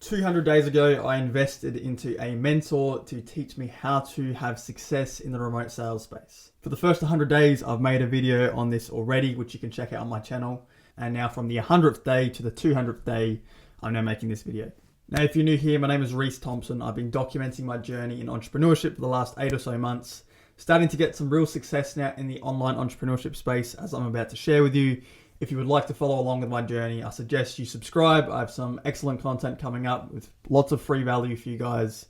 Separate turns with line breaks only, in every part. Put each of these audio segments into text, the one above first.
200 days ago, I invested into a mentor to teach me how to have success in the remote sales space. For the first 100 days, I've made a video on this already, which you can check out on my channel. And now from the 100th day to the 200th day, I'm now making this video. Now, if you're new here, my name is Reese Thompson. I've been documenting my journey in entrepreneurship for the last 8 or so months, starting to get some real success now in the online entrepreneurship space, as I'm about to share with you. If you would like to follow along with my journey, I suggest you subscribe. I have some excellent content coming up with lots of free value for you guys.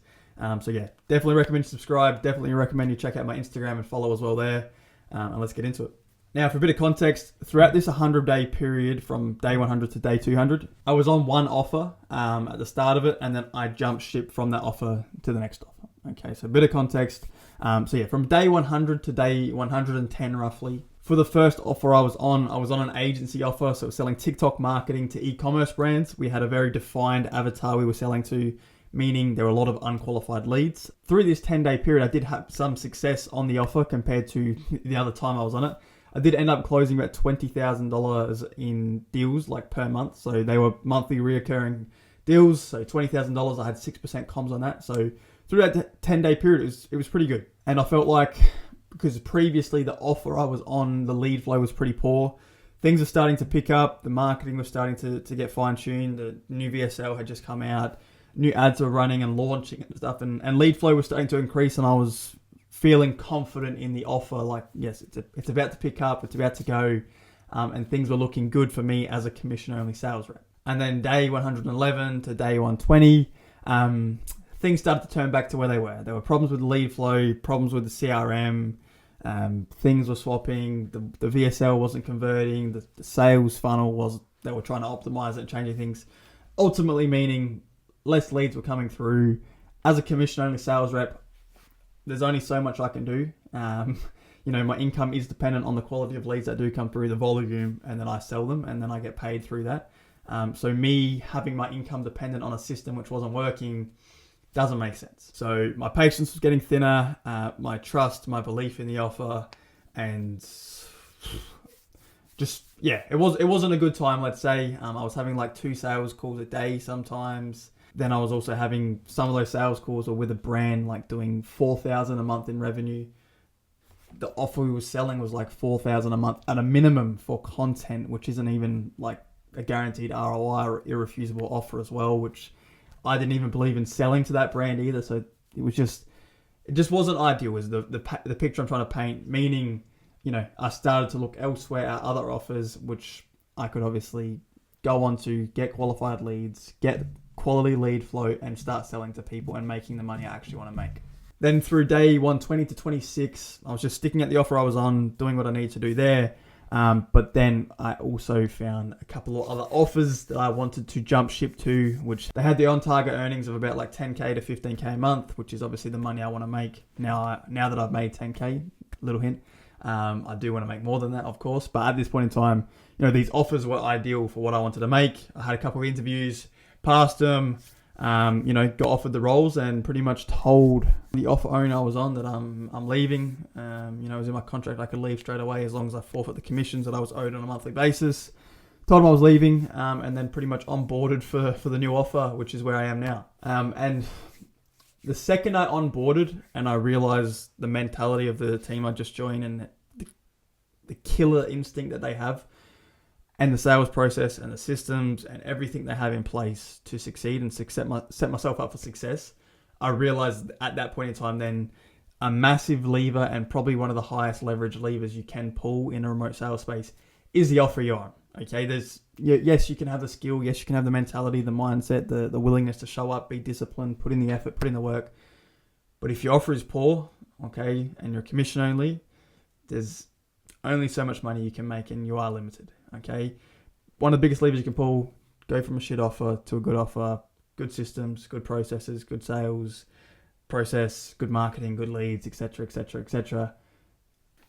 So yeah, definitely recommend you subscribe. Definitely recommend you check out my Instagram and follow as well there. And let's get into it. Now, for a bit of context, throughout this 100-day period from day 100 to day 200, I was on one offer at the start of it, and then I jumped ship from that offer to the next offer. Okay, so a bit of context. So yeah, from day 100 to day 110 roughly. For the first offer I was on an agency offer, so selling TikTok marketing to e-commerce brands. We had a very defined avatar we were selling to, meaning there were a lot of unqualified leads. Through this 10-day period, I did have some success on the offer compared to the other time I was on it. I did end up closing about $20,000 in deals like per month. So they were monthly reoccurring deals. So $20,000, I had 6% comms on that. So through that 10-day period, it was pretty good. And I felt like, because previously the offer I was on, the lead flow was pretty poor. Things are starting to pick up. The marketing was starting to get fine-tuned. The new VSL had just come out. New ads were running and launching and stuff. And lead flow was starting to increase, and I was feeling confident in the offer. Like, yes, it's about to pick up. It's about to go. And things were looking good for me as a commission-only sales rep. And then day 111 to day 120, things started to turn back to where they were. There were problems with the lead flow, problems with the CRM. Things were swapping. The VSL wasn't converting. The sales funnel they were trying to optimize it and changing things. Ultimately meaning less leads were coming through. As a commission-only sales rep, there's only so much I can do. My income is dependent on the quality of leads that do come through, the volume, and then I sell them, and then I get paid through that. So me having my income dependent on a system which wasn't working doesn't make sense. So my patience was getting thinner, my trust, my belief in the offer, and just, yeah, it wasn't a good time, let's say. I was having like 2 sales calls a day sometimes. Then I was also having some of those sales calls were with a brand like doing $4,000 a month in revenue. The offer we were selling was like $4,000 a month at a minimum for content, which isn't even like a guaranteed ROI or irrefusable offer as well, which I didn't even believe in selling to that brand either. So it just wasn't ideal, was the picture I'm trying to paint, meaning, I started to look elsewhere at other offers, which I could obviously go on to get qualified leads, get quality lead flow, and start selling to people and making the money I actually want to make. Then through day 120 to 26, I was just sticking at the offer I was on, doing what I need to do there. But then I also found a couple of other offers that I wanted to jump ship to, which they had the on-target earnings of about like 10K to 15K a month, which is obviously the money I want to make. Now that I've made 10K, little hint, I do want to make more than that, of course. But at this point in time, these offers were ideal for what I wanted to make. I had a couple of interviews, passed them, got offered the roles, and pretty much told the offer owner I was on that I'm leaving. It was in my contract I could leave straight away as long as I forfeit the commissions that I was owed on a monthly basis. Told him I was leaving, and then pretty much onboarded for the new offer, which is where I am now. And the second I onboarded and I realized the mentality of the team I just joined and the killer instinct that they have, and the sales process and the systems and everything they have in place to succeed and set myself up for success, I realized at that point in time then a massive lever, and probably one of the highest leverage levers you can pull in a remote sales space, is the offer you're on. Okay, yes, you can have the skill, yes, you can have the mentality, the mindset, the willingness to show up, be disciplined, put in the effort, put in the work. But if your offer is poor, okay, and you're commission only, there's only so much money you can make, and you are limited. Okay, one of the biggest levers you can pull: go from a shit offer to a good offer, good systems, good processes, good sales process, good marketing, good leads, etc., etc., etc.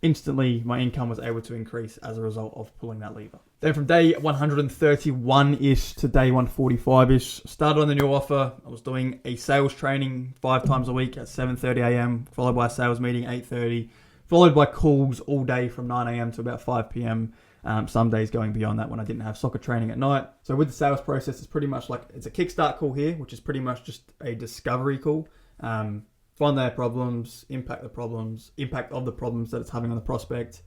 Instantly, my income was able to increase as a result of pulling that lever. Then from day 131-ish to day 145-ish, started on the new offer. I was doing a sales training 5 times a week at 7:30 a.m, followed by a sales meeting 8:30, followed by calls all day from 9 a.m. to about 5 p.m. Some days going beyond that when I didn't have soccer training at night. So with the sales process, it's pretty much like it's a kickstart call here, which is pretty much just a discovery call. Find their problems, impact of the problems that it's having on the prospect,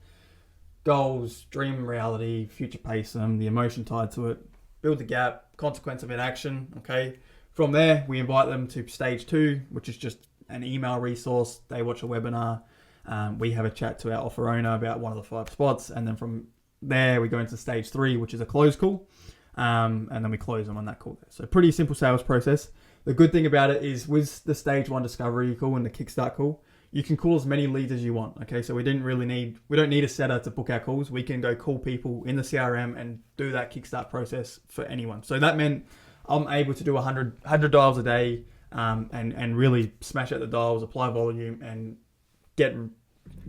goals, dream, reality, future pace them, the emotion tied to it, build the gap, consequence of inaction. Okay. From there, we invite them to stage 2, which is just an email resource. They watch a webinar. We have a chat to our offer owner about one of the 5 spots. And then from there, we go into stage 3, which is a close call. And then we close them on that call. So pretty simple sales process. The good thing about it is with the stage 1 discovery call and the kickstart call, you can call as many leads as you want. Okay, so we don't need a setter to book our calls. We can go call people in the CRM and do that kickstart process for anyone. So that meant I'm able to do 100 dials a day, and really smash out the dials, apply volume, and get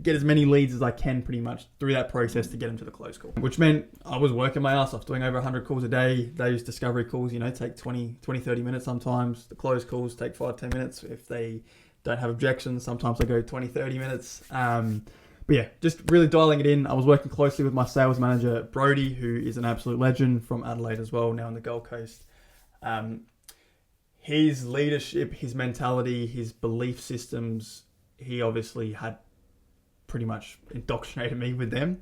as many leads as I can pretty much through that process to get them to the close call. Which meant I was working my ass off, doing over 100 calls a day. Those discovery calls, take 20, 30 minutes sometimes. The close calls take 5-10 minutes. If they don't have objections, sometimes I go 20, 30 minutes. But yeah, just really dialing it in. I was working closely with my sales manager, Brody, who is an absolute legend from Adelaide as well, now on the Gold Coast. His leadership, his mentality, his belief systems, he obviously had pretty much indoctrinated me with them,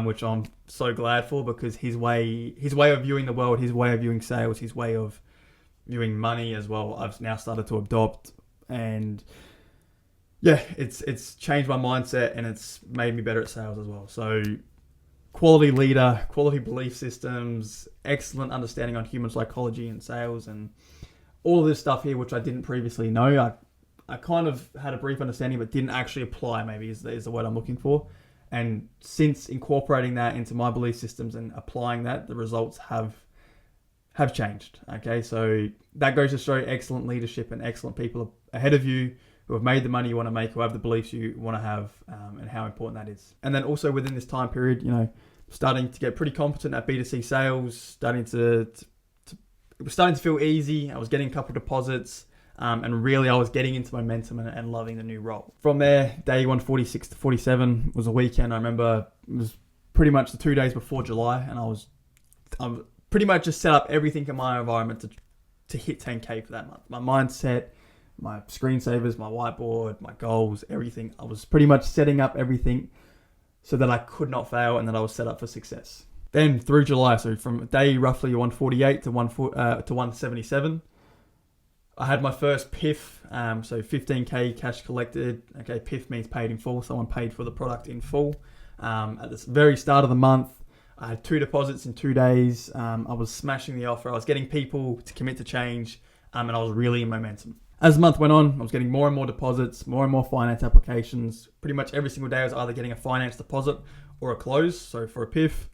which I'm so glad for, because his way of viewing the world, his way of viewing sales, his way of viewing money as well, I've now started to adopt. And yeah, it's changed my mindset, and it's made me better at sales as well. So quality leader, quality belief systems, excellent understanding on human psychology and sales, and all of this stuff here, which I didn't previously know. I kind of had a brief understanding, but didn't actually apply, maybe is the word I'm looking for. And since incorporating that into my belief systems and applying that, the results have changed. Okay, so that goes to show excellent leadership and excellent people ahead of you who have made the money you want to make, who have the beliefs you want to have, and how important that is. And then also within this time period, starting to get pretty competent at B2C sales, it was starting to feel easy. I was getting a couple of deposits, and really I was getting into momentum and loving the new role. From there, day 146 to 47 was a weekend. I remember it was pretty much the 2 days before July, and I pretty much just set up everything in my environment to hit 10K for that month. My mindset, my screensavers, my whiteboard, my goals, everything. I was pretty much setting up everything so that I could not fail and that I was set up for success. Then through July, so from day roughly 148 to 177, I had my first PIF, so 15K cash collected. Okay, PIF means paid in full. Someone paid for the product in full. At the very start of the month, I had 2 deposits in 2 days. I was smashing the offer. I was getting people to commit to change, and I was really in momentum. As the month went on, I was getting more and more deposits, more and more finance applications. Pretty much every single day I was either getting a finance deposit or a close, so for a PIF.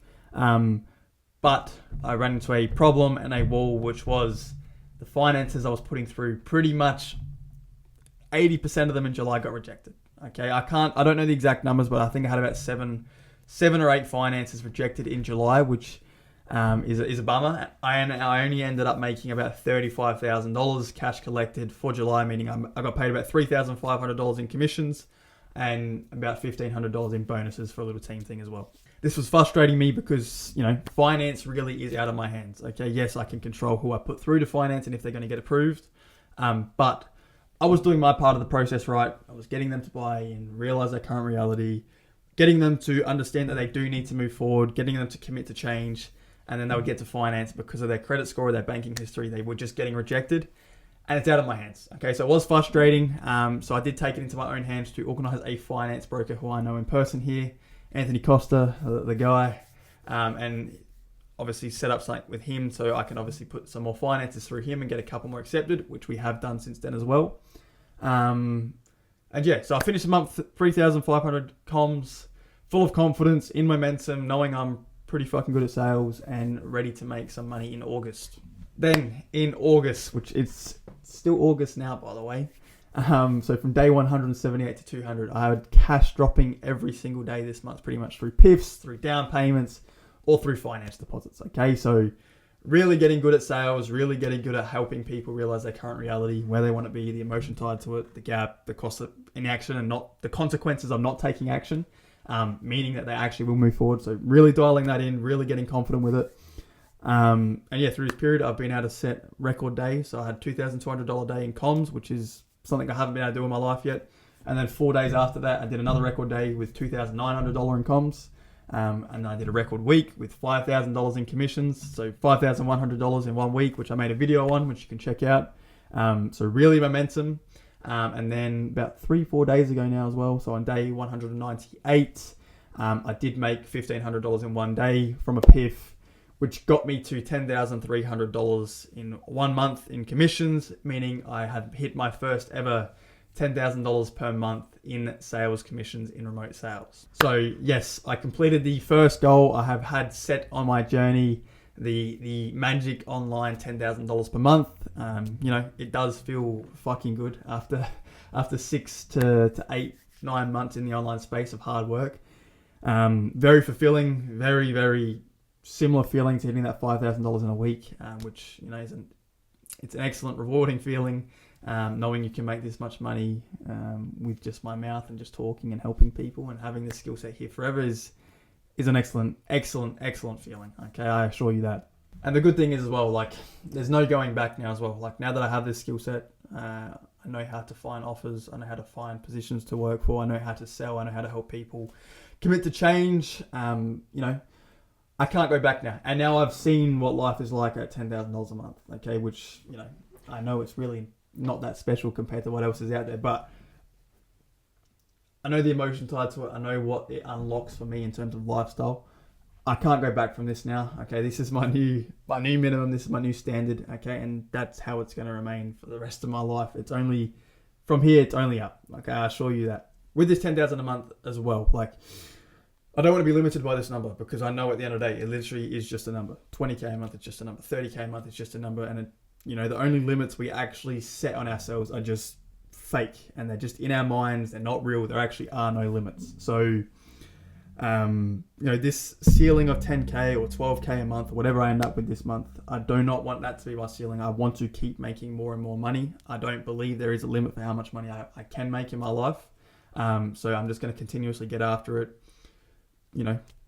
But I ran into a problem and a wall, which was the finances I was putting through. Pretty much 80% of them in July got rejected. Okay, I don't know the exact numbers, but I think I had about seven or 8 finances rejected in July, which is a bummer. I only ended up making about $35,000 cash collected for July, meaning I got paid about $3,500 in commissions and about $1,500 in bonuses for a little team thing as well. This was frustrating me because, finance really is out of my hands. Okay, yes, I can control who I put through to finance and if they're going to get approved. But I was doing my part of the process right. I was getting them to buy in, realize their current reality, getting them to understand that they do need to move forward, getting them to commit to change, and then they would get to finance because of their credit score or their banking history. They were just getting rejected, and it's out of my hands. Okay, so it was frustrating. So I did take it into my own hands to organize a finance broker who I know in person here, Anthony Costa, the guy, and obviously set up something with him so I can obviously put some more finances through him and get a couple more accepted, which we have done since then as well. And yeah, so I finished the month 3,500 comms, full of confidence, in momentum, knowing I'm pretty fucking good at sales and ready to make some money in August. Then in August, which it's still August now, by the way. So from day 178 to 200, I had cash dropping every single day this month, pretty much through PIFs, through down payments, or through finance deposits. Okay, so really getting good at sales, really getting good at helping people realize their current reality, where they want to be, the emotion tied to it, the gap, the cost of inaction, and not the consequences of not taking action. meaning that they actually will move forward. So really dialing that in, really getting confident with it. And yeah, through this period, I've been able to set record days. So I had $2,200 day in comms, which is something I haven't been able to do in my life yet. And then 4 days after that, I did another record day with $2,900 in comms. And I did a record week with $5,000 in commissions. So $5,100 in 1 week, which I made a video on, which you can check out. So really momentum. And then about 3-4 days ago now as well. So on day 198, I did make $1,500 in 1 day from a PIF, which got me to $10,300 in 1 month in commissions, meaning I had hit my first ever $10,000 per month in sales commissions in remote sales. So yes, I completed the first goal I have had set on my journey, the magic online $10,000 per month. It does feel fucking good after 6 to 8, 9 months in the online space of hard work. Very fulfilling, very, very similar feeling to hitting that $5,000 in a week, which it's an excellent, rewarding feeling. Knowing you can make this much money with just my mouth and just talking and helping people and having this skill set here forever is an excellent, excellent, excellent feeling. Okay, I assure you that. And the good thing is as well, like, there's no going back now as well. Like, now that I have this skill set, I know how to find offers, I know how to find positions to work for, I know how to sell, I know how to help people commit to change. I can't go back now. And now I've seen what life is like at $10,000 a month, okay, which, I know it's really not that special compared to what else is out there, but I know the emotion tied to it. I know what it unlocks for me in terms of lifestyle. I can't go back from this now. Okay, this is my new minimum. This is my new standard. Okay, and that's how it's going to remain for the rest of my life. It's only from here. It's only up. Okay, I assure you that. With this 10,000 a month as well, like, I don't want to be limited by this number, because I know at the end of the day, it literally is just a number. 20K a month, it's just a number. 30K a month, it's just a number. And the only limits we actually set on ourselves are just fake, and they're just in our minds. They're not real. There actually are no limits. So, this ceiling of 10K or 12K a month, whatever I end up with this month, I do not want that to be my ceiling. I want to keep making more and more money. I don't believe there is a limit for how much money I can make in my life. So I'm just going to continuously get after it.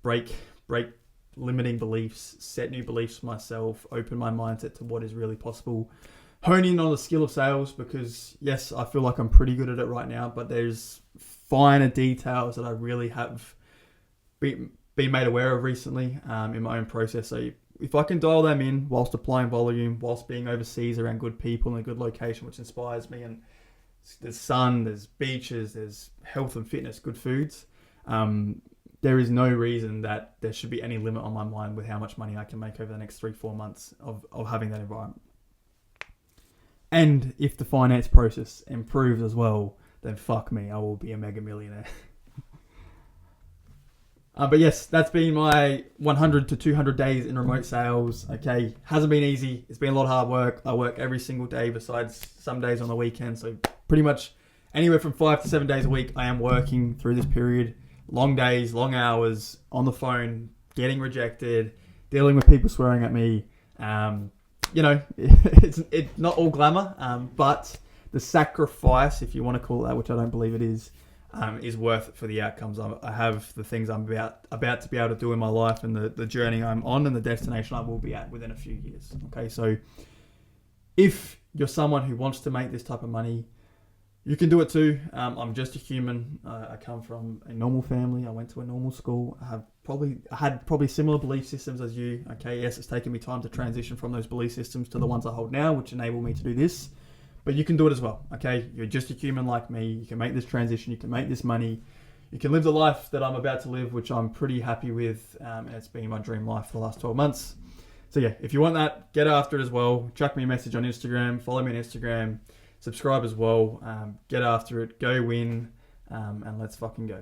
Break limiting beliefs, set new beliefs for myself, open my mindset to what is really possible, hone in on the skill of sales, because yes, I feel like I'm pretty good at it right now, but there's finer details that I really have been made aware of recently in my own process. So if I can dial them in whilst applying volume, whilst being overseas around good people in a good location, which inspires me, and there's sun, there's beaches, there's health and fitness, good foods, there is no reason that there should be any limit on my mind with how much money I can make over the next 3-4 months of having that environment. And if the finance process improves as well, then fuck me, I will be a mega millionaire. But yes, that's been my 100 to 200 days in remote sales. Okay, hasn't been easy. It's been a lot of hard work. I work every single day besides some days on the weekend. So pretty much anywhere from 5 to 7 days a week, I am working through this period. Long days, long hours, on the phone, getting rejected, dealing with people swearing at me. It's not all glamour, but the sacrifice, if you want to call it that, which I don't believe it is worth it for the outcomes. I have the things I'm about to be able to do in my life, and the journey I'm on, and the destination I will be at within a few years. Okay, so if you're someone who wants to make this type of money, you can do it too. I'm just a human. I come from a normal family. I went to a normal school. I had probably similar belief systems as you. Okay, yes, it's taken me time to transition from those belief systems to the ones I hold now, which enable me to do this. But you can do it as well. Okay, you're just a human like me. You can make this transition. You can make this money. You can live the life that I'm about to live, which I'm pretty happy with, and it's been my dream life for the last 12 months. So yeah, if you want that, get after it as well. Chuck me a message on Instagram. Follow me on Instagram. Subscribe as well. Get after it. Go win. And let's fucking go.